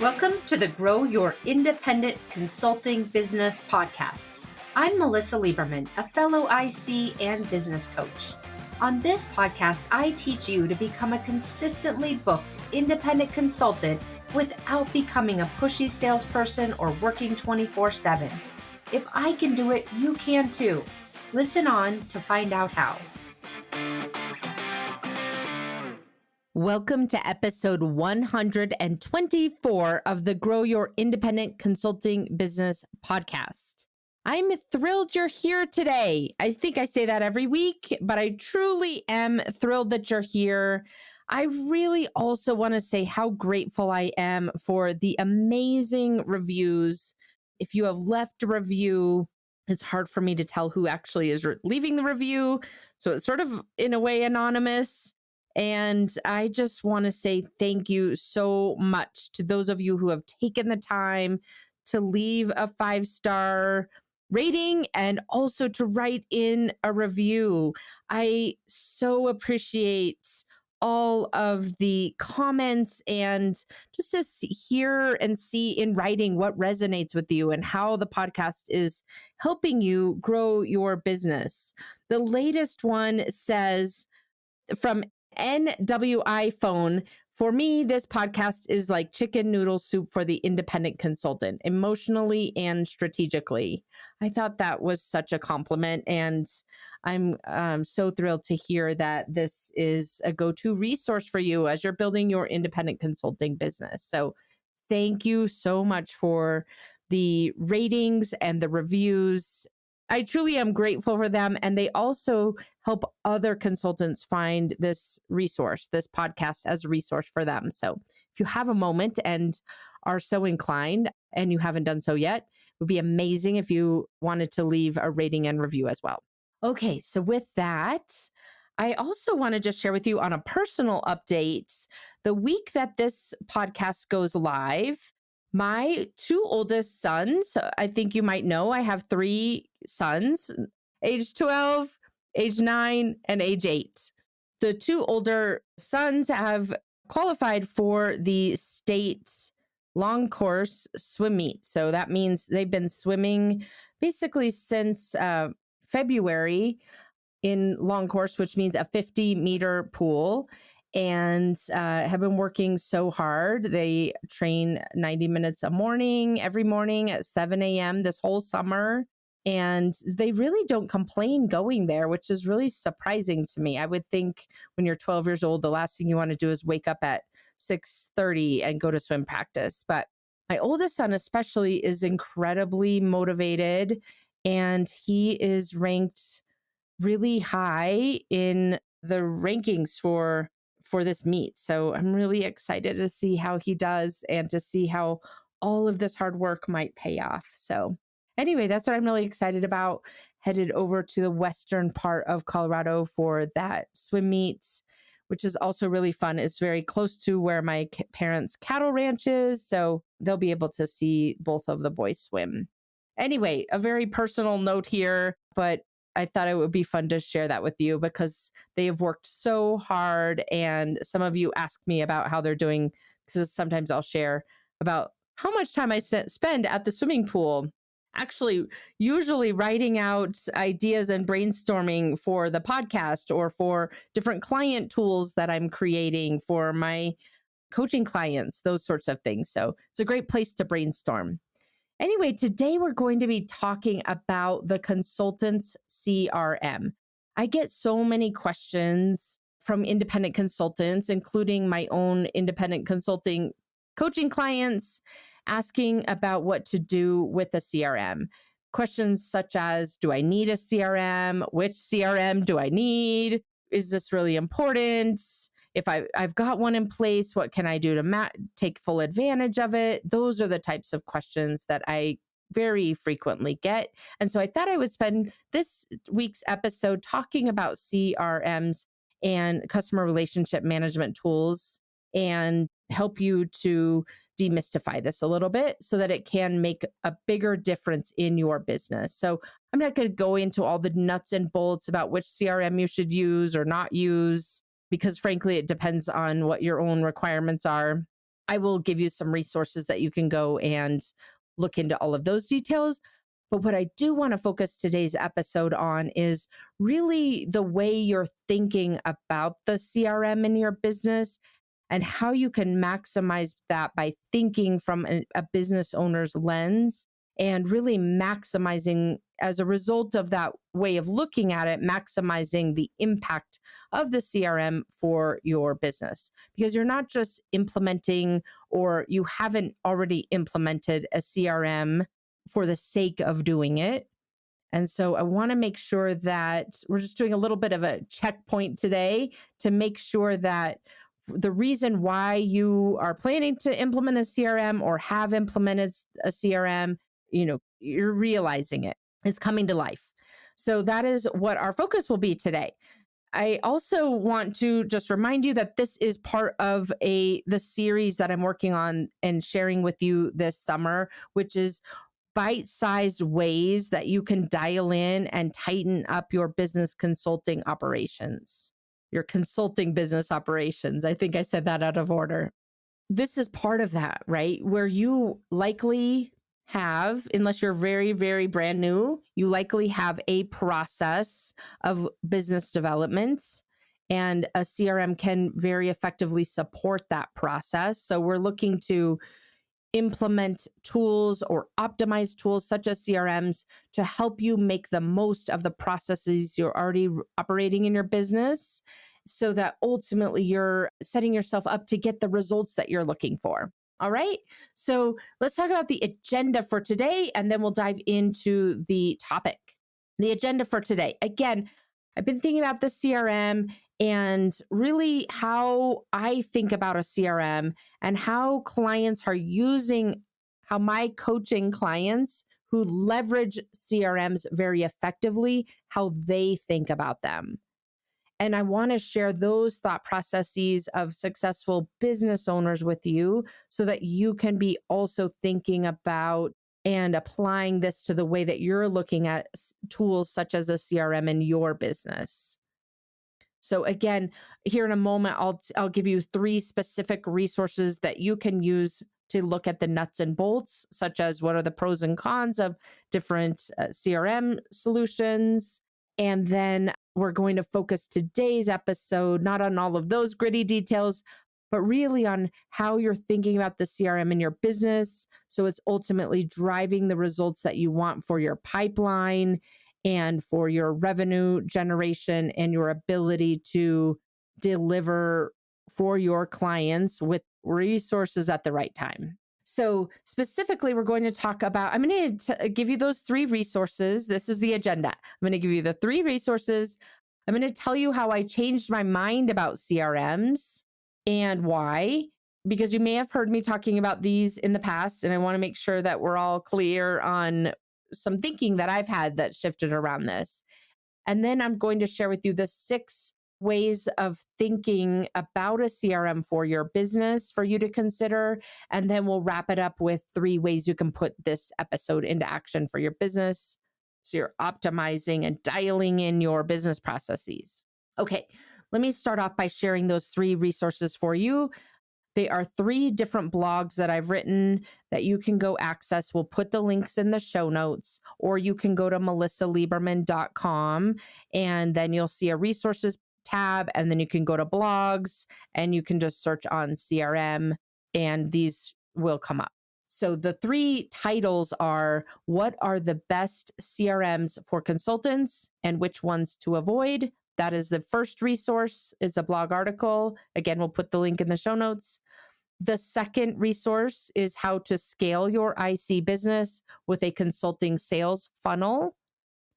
Welcome to the Grow Your Independent Consulting Business podcast. I'm Melisa Lieberman, a fellow IC and business coach. On this podcast, I teach you to become a consistently booked independent consultant without becoming a pushy salesperson or working 24/7. If I can do it, you can too. Listen on to find out how. Welcome to episode 124 of the Grow Your Independent Consulting Business podcast. I'm thrilled you're here today. I think I say that every week, but I truly am thrilled that you're here. I really also want to say how grateful I am for the amazing reviews. If you have left a review, it's hard for me to tell who actually is leaving the review. So it's sort of, in a way, anonymous. And I just want to say thank you so much to those of you who have taken the time to leave a 5-star rating and also to write in a review. I so appreciate all of the comments and just to hear and see in writing what resonates with you and how the podcast is helping you grow your business. The latest one says from NWI phone, for me, this podcast is like chicken noodle soup for the independent consultant, emotionally and strategically. I thought that was such a compliment, and I'm so thrilled to hear that this is a go-to resource for you as you're building your independent consulting business. So thank you so much for the ratings and the reviews. I truly am grateful for them. And they also help other consultants find this resource, this podcast as a resource for them. So if you have a moment and are so inclined and you haven't done so yet, it would be amazing if you wanted to leave a rating and review as well. Okay, so with that, I also want to just share with you on a personal update. The week that this podcast goes live, my two oldest sons, I think you might know, I have 3 sons, age 12, age 9, and age 8. The 2 older sons have qualified for the state long course swim meet. So that means they've been swimming basically since February in long course, which means a 50-meter pool, and have been working so hard. They train 90 minutes a morning, every morning at 7 a.m. this whole summer. And they really don't complain going there, which is really surprising to me. I would think when you're 12 years old, the last thing you want to do is wake up at 6:30 and go to swim practice. But my oldest son especially is incredibly motivated, and he is ranked really high in the rankings for this meet. So I'm really excited to see how he does and to see how all of this hard work might pay off. So anyway, that's what I'm really excited about. Headed over to the western part of Colorado for that swim meet, which is also really fun. It's very close to where my parents' cattle ranch is, so they'll be able to see both of the boys swim. Anyway, a very personal note here, but I thought it would be fun to share that with you because they have worked so hard. And some of you ask me about how they're doing, because sometimes I'll share about how much time I spend at the swimming pool. Actually, usually writing out ideas and brainstorming for the podcast or for different client tools that I'm creating for my coaching clients, those sorts of things. So it's a great place to brainstorm. Anyway, today we're going to be talking about the consultant's CRM. I get so many questions from independent consultants, including my own independent consulting coaching clients, asking about what to do with a CRM. Questions such as, do I need a CRM? Which CRM do I need? Is this really important? If I've got one in place, what can I do to take full advantage of it? Those are the types of questions that I very frequently get. And so I thought I would spend this week's episode talking about CRMs and customer relationship management tools and help you to demystify this a little bit so that it can make a bigger difference in your business. So I'm not going to go into all the nuts and bolts about which CRM you should use or not use, because frankly, it depends on what your own requirements are. I will give you some resources that you can go and look into all of those details. But what I do want to focus today's episode on is really the way you're thinking about the CRM in your business and how you can maximize that by thinking from a business owner's lens and really maximizing, as a result of that way of looking at it, maximizing the impact of the CRM for your business. Because you're not just implementing, or you haven't already implemented a CRM for the sake of doing it. And so I want to make sure that we're just doing a little bit of a checkpoint today to make sure that the reason why you are planning to implement a CRM or have implemented a CRM, you're realizing it. It's coming to life. So that is what our focus will be today. I also want to just remind you that this is part of the series that I'm working on and sharing with you this summer, which is bite-sized ways that you can dial in and tighten up your business consulting operations, your consulting business operations. I think I said that out of order. This is part of that, right? Where you likely have, unless you're very, very brand new, you likely have a process of business development, and a CRM can very effectively support that process. So we're looking to implement tools or optimize tools such as CRMs to help you make the most of the processes you're already operating in your business, so that ultimately you're setting yourself up to get the results that you're looking for. All right. So let's talk about the agenda for today, and then we'll dive into the topic. The agenda for today. Again, I've been thinking about the CRM and really how I think about a CRM and how my coaching clients who leverage CRMs very effectively, how they think about them. And I want to share those thought processes of successful business owners with you so that you can be also thinking about and applying this to the way that you're looking at tools such as a CRM in your business. So again, here in a moment, I'll give you 3 specific resources that you can use to look at the nuts and bolts, such as what are the pros and cons of different CRM solutions. And then we're going to focus today's episode not on all of those gritty details, but really on how you're thinking about the CRM in your business. So it's ultimately driving the results that you want for your pipeline and for your revenue generation and your ability to deliver for your clients with resources at the right time. So specifically, we're going to talk about, I'm going to give you those 3 resources. This is the agenda. I'm going to give you the 3 resources. I'm going to tell you how I changed my mind about CRMs and why, because you may have heard me talking about these in the past, and I want to make sure that we're all clear on some thinking that I've had that shifted around this. And then I'm going to share with you the 6 ways of thinking about a CRM for your business for you to consider. And then we'll wrap it up with 3 ways you can put this episode into action for your business, so you're optimizing and dialing in your business processes. Okay, let me start off by sharing those 3 resources for you. They are 3 different blogs that I've written that you can go access. We'll put the links in the show notes, or you can go to melissalieberman.com and then you'll see a resources tab, and then you can go to blogs and you can just search on CRM and these will come up. So the 3 titles are: what are the best CRMs for consultants and which ones to avoid? That is the first resource, is a blog article. Again, we'll put the link in the show notes. The second resource is how to scale your IC business with a consulting sales funnel,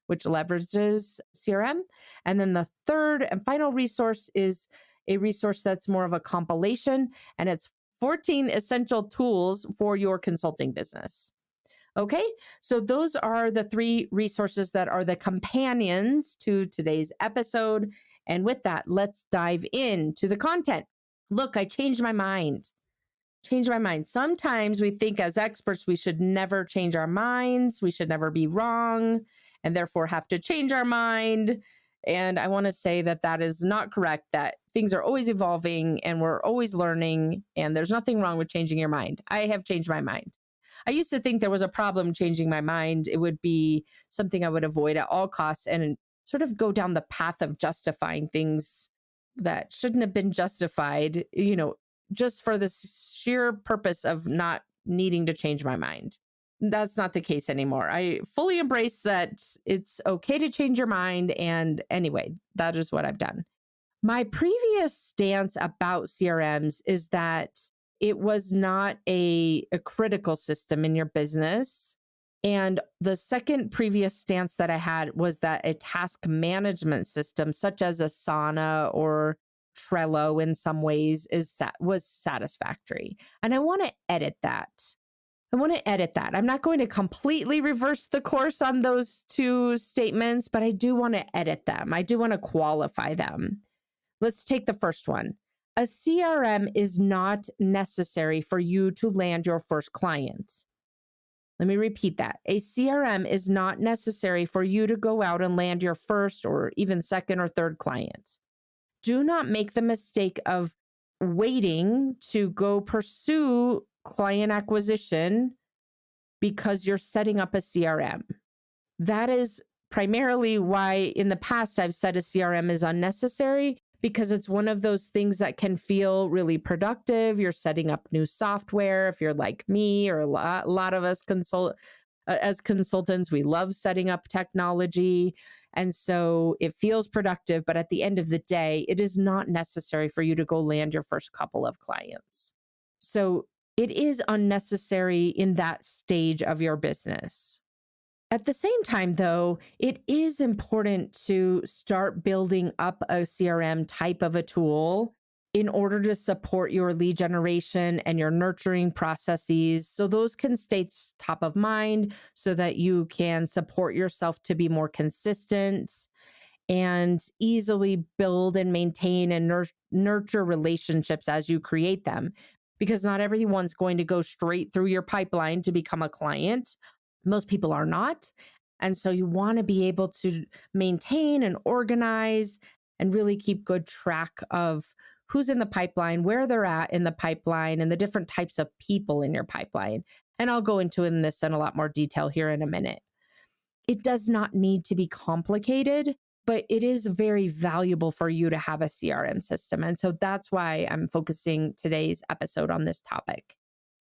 which leverages CRM. And then the third and final resource is a resource that's more of a compilation, and it's 14 essential tools for your consulting business. Okay, so those are the 3 resources that are the companions to today's episode. And with that, let's dive into the content. Look, I changed my mind. Sometimes we think as experts, we should never change our minds. We should never be wrong and therefore have to change our mind. And I want to say that that is not correct, that things are always evolving and we're always learning, and there's nothing wrong with changing your mind. I have changed my mind. I used to think there was a problem changing my mind. It would be something I would avoid at all costs and sort of go down the path of justifying things that shouldn't have been justified, just for the sheer purpose of not needing to change my mind. That's not the case anymore. I fully embrace that it's okay to change your mind. And anyway, that is what I've done. My previous stance about CRMs is that it was not a critical system in your business. And the second previous stance that I had was that a task management system, such as Asana or Trello in some ways, was satisfactory. And I want to edit that. I'm not going to completely reverse the course on those two statements, but I do want to edit them. I do want to qualify them. Let's take the first one. A CRM is not necessary for you to land your first client. Let me repeat that. A CRM is not necessary for you to go out and land your first or even second or third client. Do not make the mistake of waiting to go pursue client acquisition because you're setting up a CRM. That is primarily why in the past I've said a CRM is unnecessary, because it's one of those things that can feel really productive. You're setting up new software. If you're like me or a lot of us as consultants, we love setting up technology. And so it feels productive, but at the end of the day, it is not necessary for you to go land your first couple of clients. So it is unnecessary in that stage of your business. At the same time, though, it is important to start building up a CRM type of a tool in order to support your lead generation and your nurturing processes. So those can stay top of mind so that you can support yourself to be more consistent and easily build and maintain and nurture relationships as you create them. Because not everyone's going to go straight through your pipeline to become a client. Most people are not. And so you want to be able to maintain and organize and really keep good track of who's in the pipeline, where they're at in the pipeline, and the different types of people in your pipeline. And I'll go into this in a lot more detail here in a minute. It does not need to be complicated, but it is very valuable for you to have a CRM system. And so that's why I'm focusing today's episode on this topic.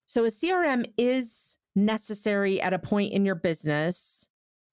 So a CRM is necessary at a point in your business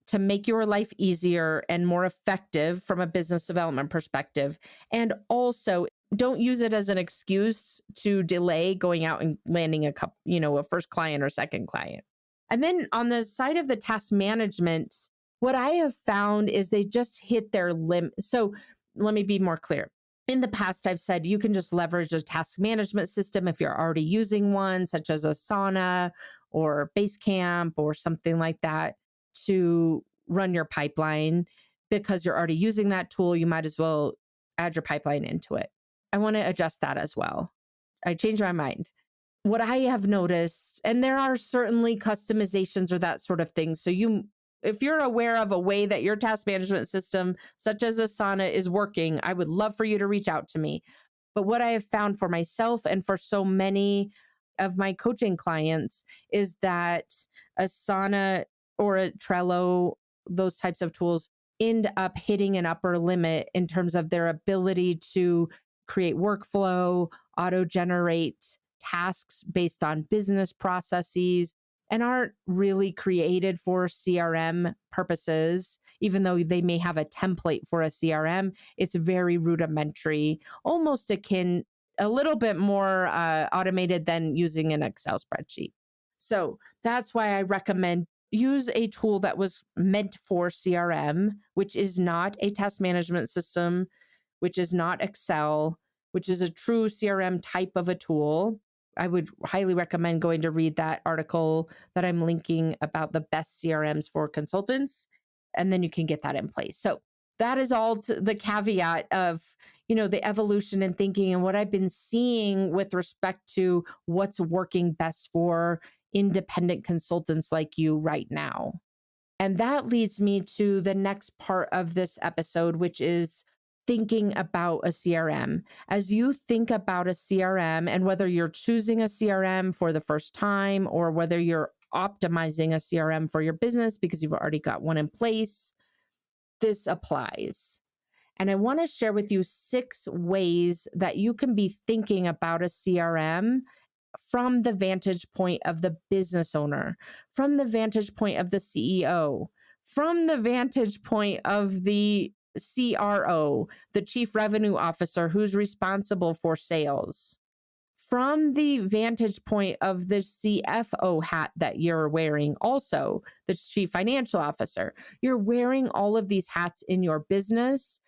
to make your life easier and more effective from a business development perspective. And also, don't use it as an excuse to delay going out and landing a first client or second client. And then on the side of the task management, what I have found is they just hit their limit. So let me be more clear. In the past, I've said you can just leverage a task management system if you're already using one, such as Asana or Basecamp or something like that, to run your pipeline. Because you're already using that tool, you might as well add your pipeline into it. I want to adjust that as well. I changed my mind. What I have noticed, and there are certainly customizations or that sort of thing. So if you're aware of a way that your task management system, such as Asana, is working, I would love for you to reach out to me. But what I have found for myself and for so many of my coaching clients is that Asana or a Trello, those types of tools, end up hitting an upper limit in terms of their ability to create workflow, auto-generate tasks based on business processes, and aren't really created for CRM purposes. Even though they may have a template for a CRM, it's very rudimentary, almost akin, a little bit more automated than using an Excel spreadsheet. So that's why I recommend use a tool that was meant for CRM, which is not a task management system, which is not Excel, which is a true CRM type of a tool. I would highly recommend going to read that article that I'm linking about the best CRMs for consultants, and then you can get that in place. So that is all the caveat of, the evolution in thinking and what I've been seeing with respect to what's working best for independent consultants like you right now. And that leads me to the next part of this episode, which is thinking about a CRM. As you think about a CRM, and whether you're choosing a CRM for the first time or whether you're optimizing a CRM for your business because you've already got one in place, this applies. And I want to share with you 6 ways that you can be thinking about a CRM from the vantage point of the business owner, from the vantage point of the CEO, from the vantage point of the CRO, the chief revenue officer who's responsible for sales, from the vantage point of the CFO hat that you're wearing, also the chief financial officer. You're wearing all of these hats in your business.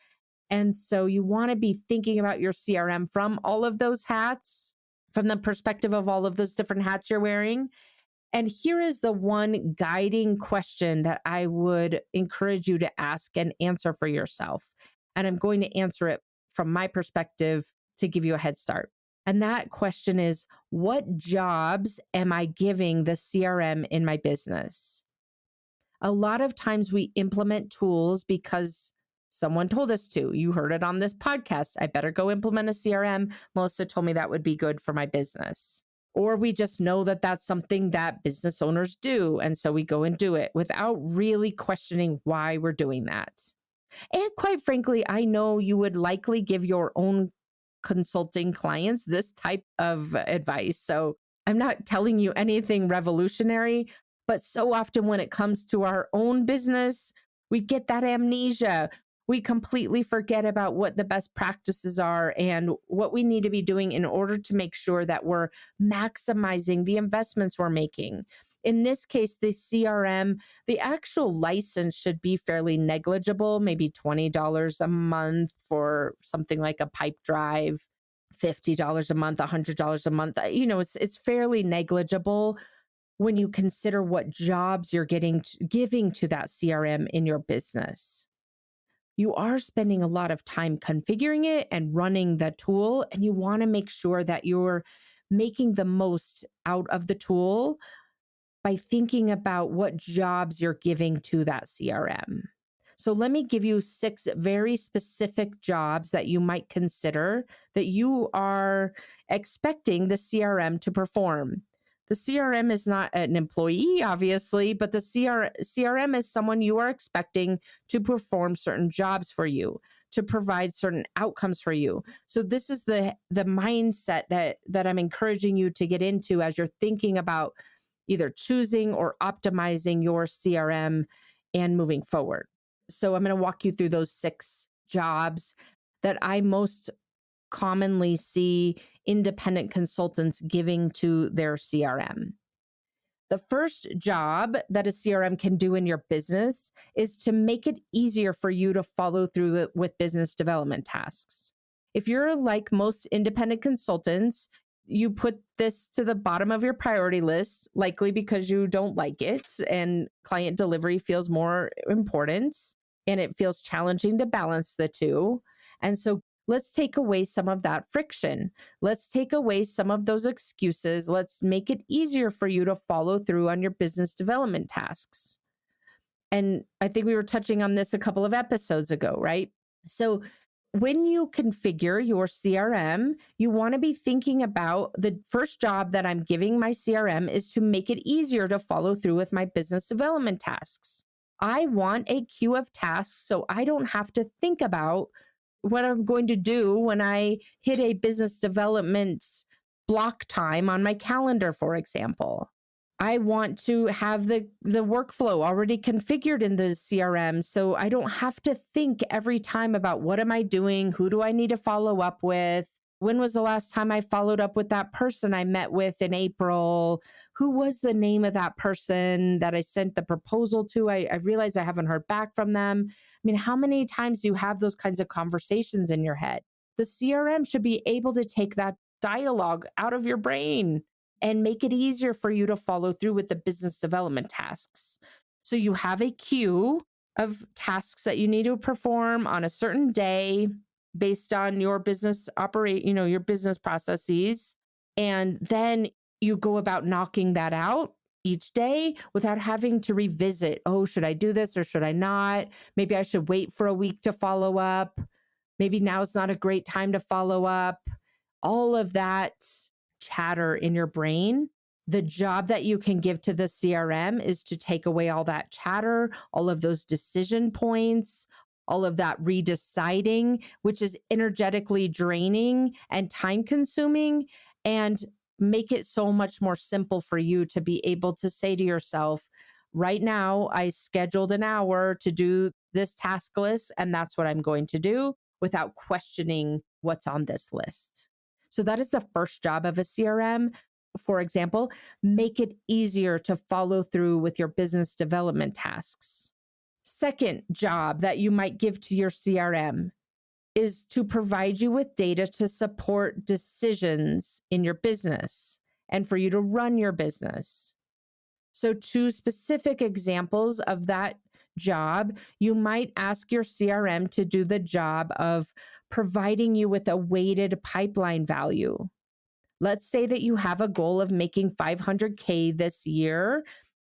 And so you want to be thinking about your CRM from all of those hats, from the perspective of all of those different hats you're wearing. And here is the one guiding question that I would encourage you to ask and answer for yourself. And I'm going to answer it from my perspective to give you a head start. And that question is, what jobs am I giving the CRM in my business? A lot of times we implement tools because someone told us to. You heard it on this podcast. I better go implement a CRM. Melissa told me that would be good for my business. Or we just know that that's something that business owners do. And so we go and do it without really questioning why we're doing that. And quite frankly, I know you would likely give your own consulting clients this type of advice. So I'm not telling you anything revolutionary, but so often when it comes to our own business, we get that amnesia. We completely forget about what the best practices are and what we need to be doing in order to make sure that we're maximizing the investments we're making. In this case, the CRM, the actual license should be fairly negligible, maybe $20 a month for something like a pipe drive, $50 a month, $100 a month. It's fairly negligible when you consider what jobs you're giving to that CRM in your business. You are spending a lot of time configuring it and running the tool, and you want to make sure that you're making the most out of the tool by thinking about what jobs you're giving to that CRM. So let me give you 6 very specific jobs that you might consider that you are expecting the CRM to perform. The CRM is not an employee, obviously, but the CRM is someone you are expecting to perform certain jobs for you, to provide certain outcomes for you. So this is the mindset that I'm encouraging you to get into as you're thinking about either choosing or optimizing your CRM and moving forward. So I'm going to walk you through those 6 jobs that I most commonly see independent consultants giving to their CRM. The first job that a CRM can do in your business is to make it easier for you to follow through with business development tasks. If you're like most independent consultants, you put this to the bottom of your priority list, likely because you don't like it and client delivery feels more important and it feels challenging to balance the two. And so let's take away some of that friction. Let's take away some of those excuses. Let's make it easier for you to follow through on your business development tasks. And I think we were touching on this a couple of episodes ago, right? So when you configure your CRM, you want to be thinking about the first job that I'm giving my CRM is to make it easier to follow through with my business development tasks. I want a queue of tasks so I don't have to think about what I'm going to do when I hit a business development block time on my calendar, for example. I want to have the workflow already configured in the CRM so I don't have to think every time about what am I doing? Who do I need to follow up with? When was the last time I followed up with that person I met with in April? Who was the name of that person that I sent the proposal to? I realize I haven't heard back from them. I mean, how many times do you have those kinds of conversations in your head? The CRM should be able to take that dialogue out of your brain and make it easier for you to follow through with the business development tasks. So you have a queue of tasks that you need to perform on a certain day based on your business your business processes. And then you go about knocking that out each day without having to revisit, oh, should I do this or should I not? Maybe I should wait for a week to follow up. Maybe now's not a great time to follow up. All of that chatter in your brain. The job that you can give to the CRM is to take away all that chatter, all of those decision points, all of that redeciding, which is energetically draining and time consuming, and make it so much more simple for you to be able to say to yourself, right now, I scheduled an hour to do this task list, and that's what I'm going to do without questioning what's on this list. So that is the first job of a CRM. For example, make it easier to follow through with your business development tasks. Second job that you might give to your CRM is to provide you with data to support decisions in your business and for you to run your business. So, two specific examples of that job, you might ask your CRM to do the job of providing you with a weighted pipeline value. Let's say that you have a goal of making 500K this year,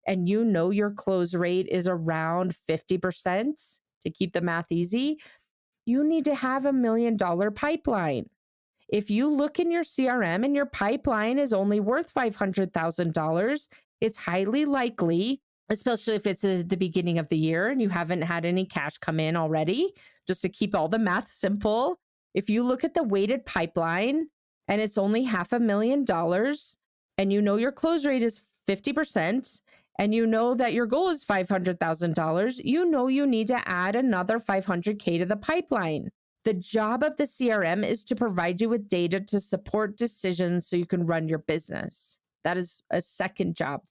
and you know your close rate is around 50% to keep the math easy. You need to have $1 million pipeline. If you look in your CRM and your pipeline is only worth $500,000, it's highly likely, especially if it's at the beginning of the year and you haven't had any cash come in already, just to keep all the math simple. If you look at the weighted pipeline and it's only $500,000 and you know your close rate is 50% and you know that your goal is $500,000, you know you need to add another 500K to the pipeline. The job of the CRM is to provide you with data to support decisions so you can run your business. That is a second job.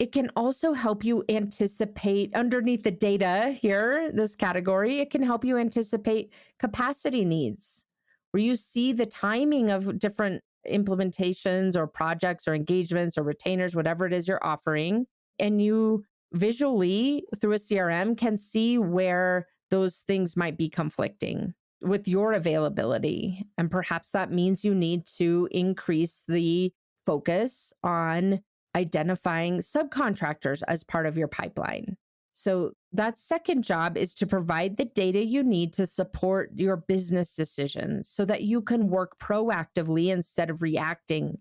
It can also help you anticipate underneath the data here, this category, it can help you anticipate capacity needs, where you see the timing of different implementations or projects or engagements or retainers, whatever it is you're offering. And you visually, through a CRM, can see where those things might be conflicting with your availability. And perhaps that means you need to increase the focus on identifying subcontractors as part of your pipeline. So that second job is to provide the data you need to support your business decisions so that you can work proactively instead of reacting.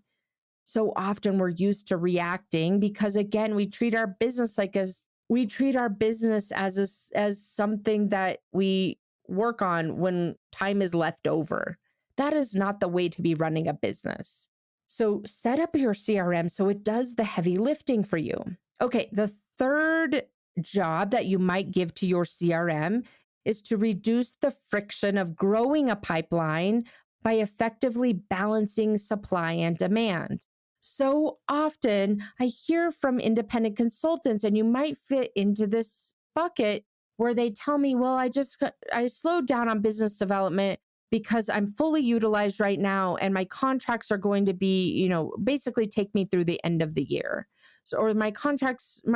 So often we're used to reacting because, again, we treat our business as something that we work on when time is left over. That is not the way to be running a business. So set up your CRM so it does the heavy lifting for you. Okay, the third job that you might give to your CRM is to reduce the friction of growing a pipeline by effectively balancing supply and demand. So often I hear from independent consultants, and you might fit into this bucket, where they tell me, well, I slowed down on business development because I'm fully utilized right now and my contracts are going to be, basically take me through the end of the year. So, or my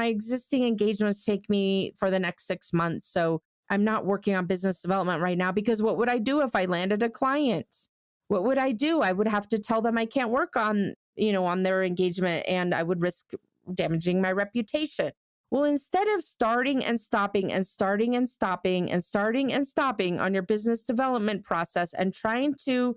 existing engagements take me for the next 6 months. So I'm not working on business development right now because what would I do if I landed a client? What would I do? I would have to tell them I can't work on their engagement, and I would risk damaging my reputation. Well, instead of starting and stopping and starting and stopping and starting and stopping on your business development process and trying to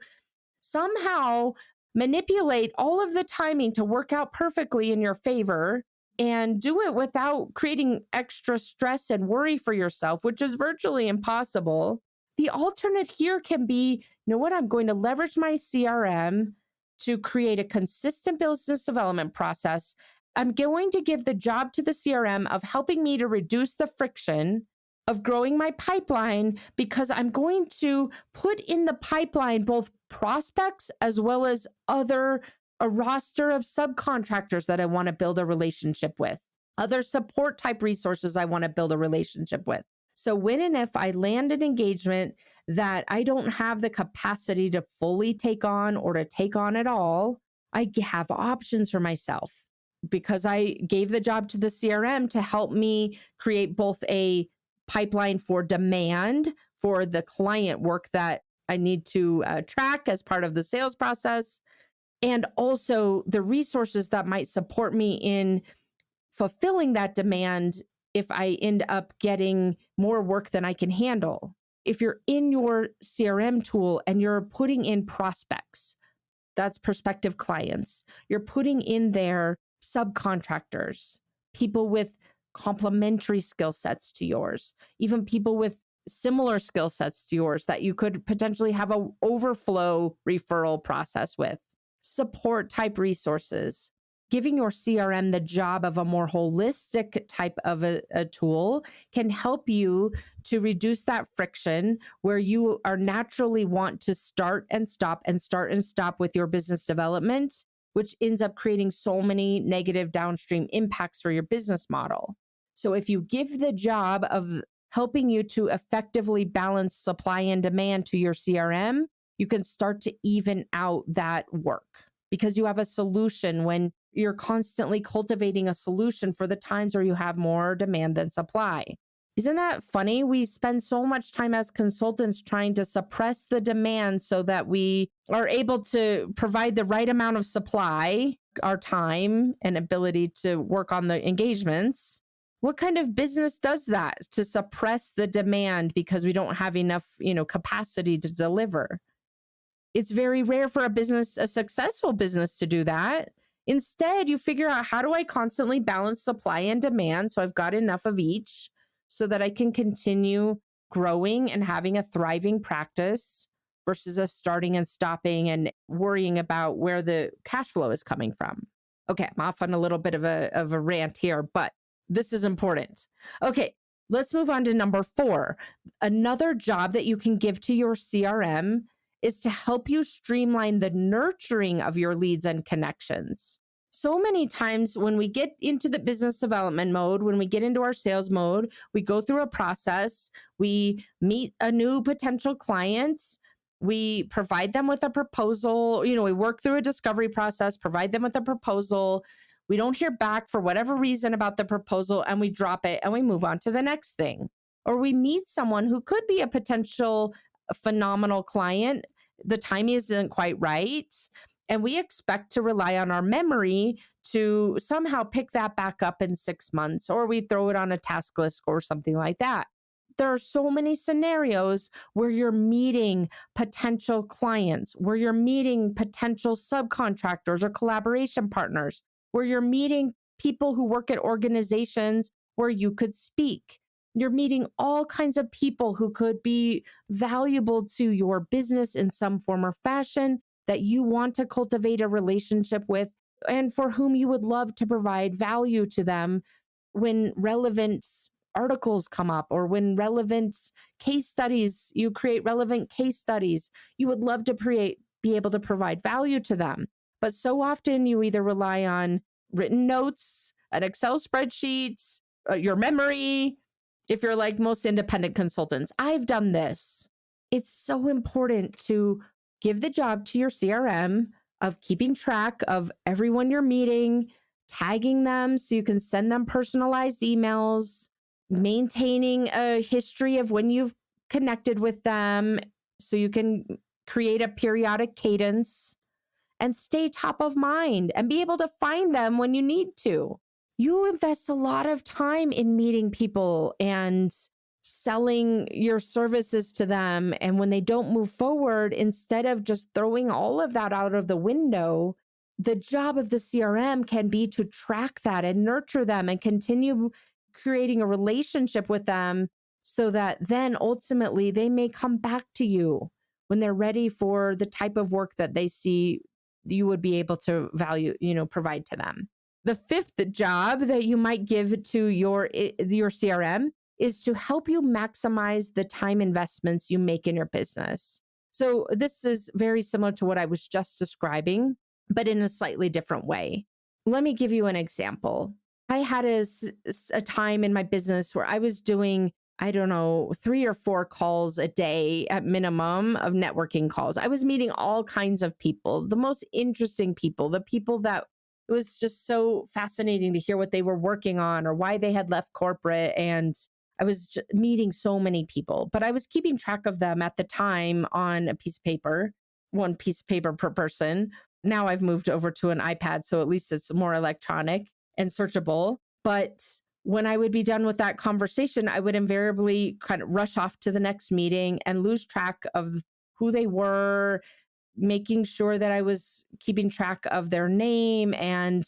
somehow manipulate all of the timing to work out perfectly in your favor and do it without creating extra stress and worry for yourself, which is virtually impossible. The alternate here can be, you know what, I'm going to leverage my CRM to create a consistent business development process. I'm going to give the job to the CRM of helping me to reduce the friction of growing my pipeline, because I'm going to put in the pipeline both prospects as well as a roster of subcontractors that I want to build a relationship with, other support type resources I want to build a relationship with. So when and if I land an engagement that I don't have the capacity to fully take on or to take on at all, I have options for myself, because I gave the job to the CRM to help me create both a pipeline for demand for the client work that I need to track as part of the sales process, and also the resources that might support me in fulfilling that demand if I end up getting more work than I can handle. If you're in your CRM tool and you're putting in prospects, that's prospective clients, you're putting in there subcontractors, people with complementary skill sets to yours, even people with similar skill sets to yours that you could potentially have a overflow referral process with, support type resources. Giving your CRM the job of a more holistic type of a tool can help you to reduce that friction where you are naturally want to start and stop with your business development, which ends up creating so many negative downstream impacts for your business model. So if you give the job of helping you to effectively balance supply and demand to your CRM, you can start to even out that work because you have a solution when you're constantly cultivating a solution for the times where you have more demand than supply. Isn't that funny? We spend so much time as consultants trying to suppress the demand so that we are able to provide the right amount of supply, our time and ability to work on the engagements. What kind of business does that to suppress the demand because we don't have enough, capacity to deliver? It's very rare for a successful business to do that. Instead, you figure out, how do I constantly balance supply and demand so I've got enough of each so that I can continue growing and having a thriving practice versus us starting and stopping and worrying about where the cash flow is coming from. Okay, I'm off on a little bit of a rant here, but this is important. Okay, let's move on to number 4. Another job that you can give to your CRM is to help you streamline the nurturing of your leads and connections. So many times when we get into the business development mode, when we get into our sales mode, we go through a process, we meet a new potential client, we provide them with a proposal, we work through a discovery process, provide them with a proposal. We don't hear back for whatever reason about the proposal and we drop it and we move on to the next thing. Or we meet someone who could be a potential phenomenal client. The timing isn't quite right. And we expect to rely on our memory to somehow pick that back up in 6 months, or we throw it on a task list or something like that. There are so many scenarios where you're meeting potential clients, where you're meeting potential subcontractors or collaboration partners, where you're meeting people who work at organizations where you could speak. You're meeting all kinds of people who could be valuable to your business in some form or fashion that you want to cultivate a relationship with and for whom you would love to provide value to them when relevant articles come up or when relevant case studies, you create relevant case studies. You would love to be able to provide value to them. But so often you either rely on written notes, an Excel spreadsheet, your memory. If you're like most independent consultants, I've done this. It's so important to give the job to your CRM of keeping track of everyone you're meeting, tagging them so you can send them personalized emails, maintaining a history of when you've connected with them so you can create a periodic cadence and stay top of mind and be able to find them when you need to. You invest a lot of time in meeting people and selling your services to them. And when they don't move forward, instead of just throwing all of that out of the window, the job of the CRM can be to track that and nurture them and continue creating a relationship with them so that then ultimately they may come back to you when they're ready for the type of work that they see you would be able to provide to them. The 5th job that you might give to your CRM is to help you maximize the time investments you make in your business. So this is very similar to what I was just describing, but in a slightly different way. Let me give you an example. I had a time in my business where I was doing, 3 or 4 calls a day at minimum of networking calls. I was meeting all kinds of people, the most interesting people, the people that it was just so fascinating to hear what they were working on or why they had left corporate. And I was meeting so many people, but I was keeping track of them at the time on a piece of paper, 1 piece of paper per person. Now I've moved over to an iPad, so at least it's more electronic and searchable. But when I would be done with that conversation, I would invariably kind of rush off to the next meeting and lose track of who they were, making sure that I was keeping track of their name and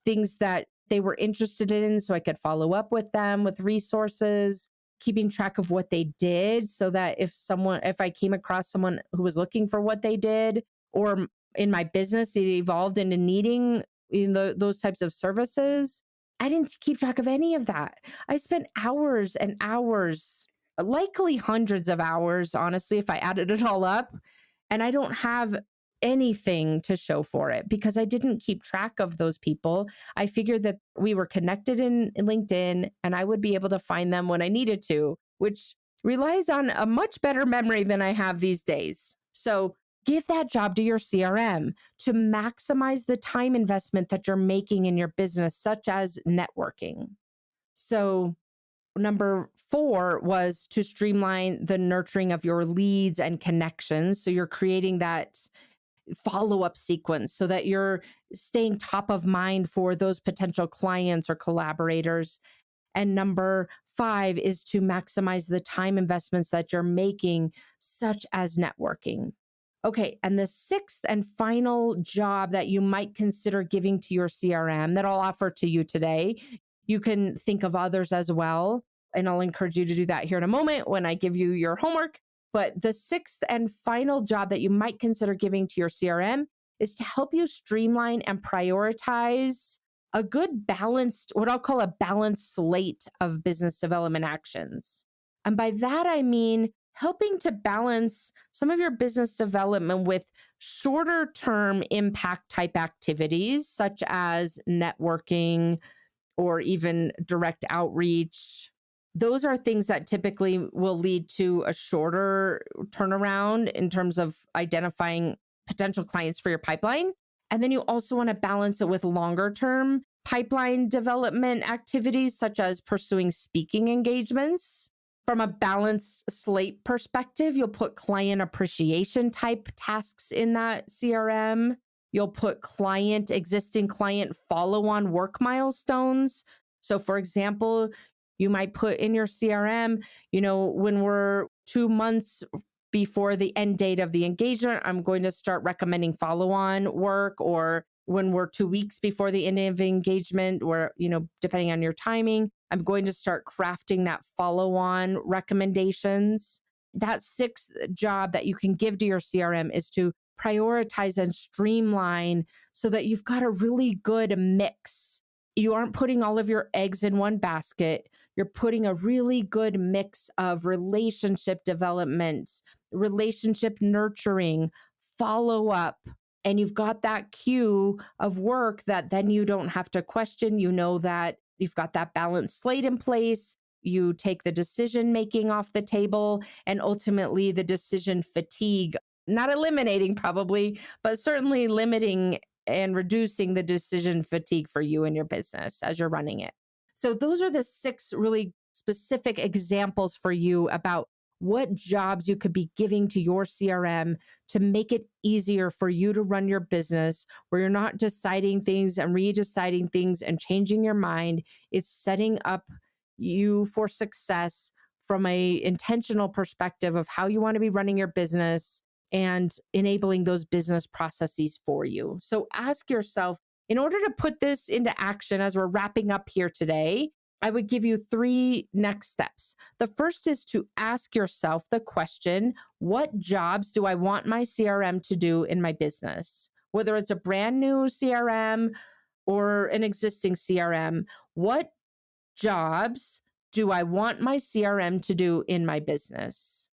things that they were interested in so I could follow up with them with resources, keeping track of what they did so that if I came across someone who was looking for what they did, or in my business, it evolved into needing those types of services. I didn't keep track of any of that. I spent hours and hours, likely hundreds of hours, honestly, if I added it all up. And I don't have anything to show for it because I didn't keep track of those people. I figured that we were connected in LinkedIn and I would be able to find them when I needed to, which relies on a much better memory than I have these days. So give that job to your CRM to maximize the time investment that you're making in your business, such as networking. So number 4 was to streamline the nurturing of your leads and connections. So you're creating that follow-up sequence so that you're staying top of mind for those potential clients or collaborators. And number 5 is to maximize the time investments that you're making, such as networking. Okay, and the 6th and final job that you might consider giving to your CRM that I'll offer to you today, you can think of others as well, and I'll encourage you to do that here in a moment when I give you your homework. But the 6th and final job that you might consider giving to your CRM is to help you streamline and prioritize a good balanced, what I'll call a balanced slate of business development actions. And by that, I mean helping to balance some of your business development with shorter term impact type activities, such as networking or even direct outreach. Those are things that typically will lead to a shorter turnaround in terms of identifying potential clients for your pipeline. And then you also want to balance it with longer term pipeline development activities, such as pursuing speaking engagements. From a balanced slate perspective, you'll put client appreciation type tasks in that CRM. You'll put existing client follow-on work milestones. So for example, you might put in your CRM, when we're 2 months before the end date of the engagement, I'm going to start recommending follow-on work, or when we're 2 weeks before the end of the engagement, or, depending on your timing, I'm going to start crafting that follow-on recommendations. That 6th job that you can give to your CRM is to prioritize and streamline so that you've got a really good mix. You aren't putting all of your eggs in one basket. You're putting a really good mix of relationship development, relationship nurturing, follow up, and you've got that queue of work that then you don't have to question. You know that you've got that balanced slate in place. You take the decision making off the table, and ultimately the decision fatigue, not eliminating probably, but certainly limiting and reducing the decision fatigue for you and your business as you're running it. So those are the 6 really specific examples for you about what jobs you could be giving to your CRM to make it easier for you to run your business, where you're not deciding things and redeciding things and changing your mind. It's setting up you for success from a intentional perspective of how you want to be running your business and enabling those business processes for you. So ask yourself, in order to put this into action as we're wrapping up here today, I would give you 3 next steps. The first is to ask yourself the question, what jobs do I want my CRM to do in my business? Whether it's a brand new CRM or an existing CRM, what jobs do I want my CRM to do in my business?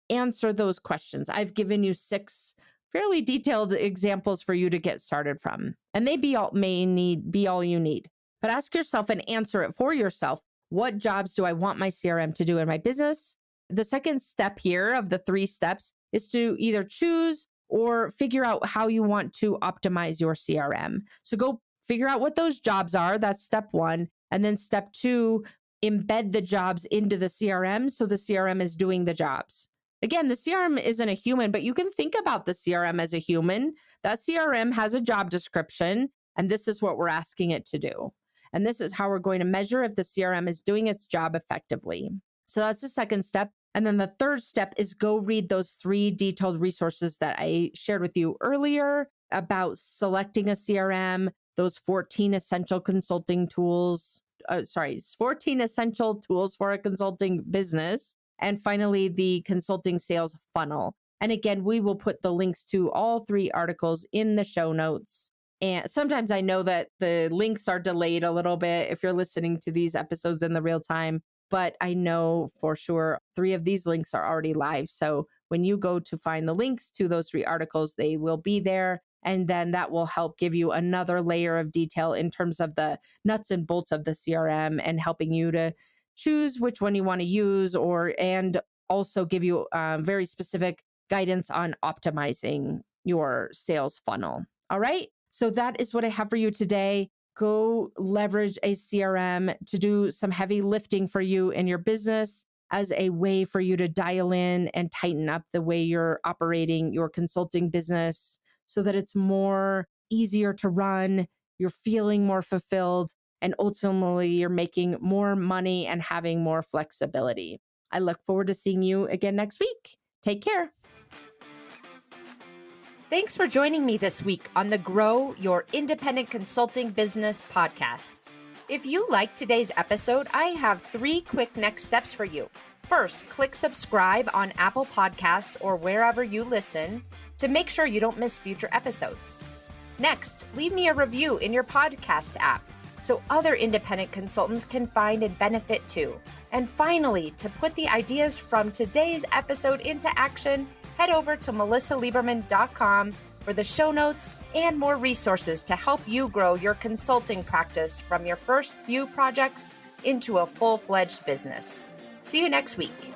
Answer those questions. I've given you 6 fairly detailed examples for you to get started from, and they be all you need. But ask yourself and answer it for yourself. What jobs do I want my CRM to do in my business? The second step here of the 3 steps is to either choose or figure out how you want to optimize your CRM. So go figure out what those jobs are. That's step 1. And then step 2, embed the jobs into the CRM so the CRM is doing the jobs. Again, the CRM isn't a human, but you can think about the CRM as a human. That CRM has a job description, and this is what we're asking it to do. And this is how we're going to measure if the CRM is doing its job effectively. So that's the second step. And then the third step is go read those 3 detailed resources that I shared with you earlier about selecting a CRM, those 14 essential consulting tools. 14 essential tools for a consulting business. And finally, the consulting sales funnel. And again, we will put the links to all 3 articles in the show notes. And sometimes I know that the links are delayed a little bit if you're listening to these episodes in the real time, but I know for sure 3 of these links are already live. So when you go to find the links to those 3 articles, they will be there. And then that will help give you another layer of detail in terms of the nuts and bolts of the CRM and helping you to choose which one you want to use, and also give you very specific guidance on optimizing your sales funnel. All right. So that is what I have for you today. Go leverage a CRM to do some heavy lifting for you in your business as a way for you to dial in and tighten up the way you're operating your consulting business so that it's more easier to run, you're feeling more fulfilled, and ultimately you're making more money and having more flexibility. I look forward to seeing you again next week. Take care. Thanks for joining me this week on the Grow Your Independent Consulting Business podcast. If you liked today's episode, I have 3 quick next steps for you. First, click subscribe on Apple Podcasts or wherever you listen to make sure you don't miss future episodes. Next, leave me a review in your podcast app so other independent consultants can find and benefit too. And finally, to put the ideas from today's episode into action, head over to melissalieberman.com for the show notes and more resources to help you grow your consulting practice from your first few projects into a full-fledged business. See you next week.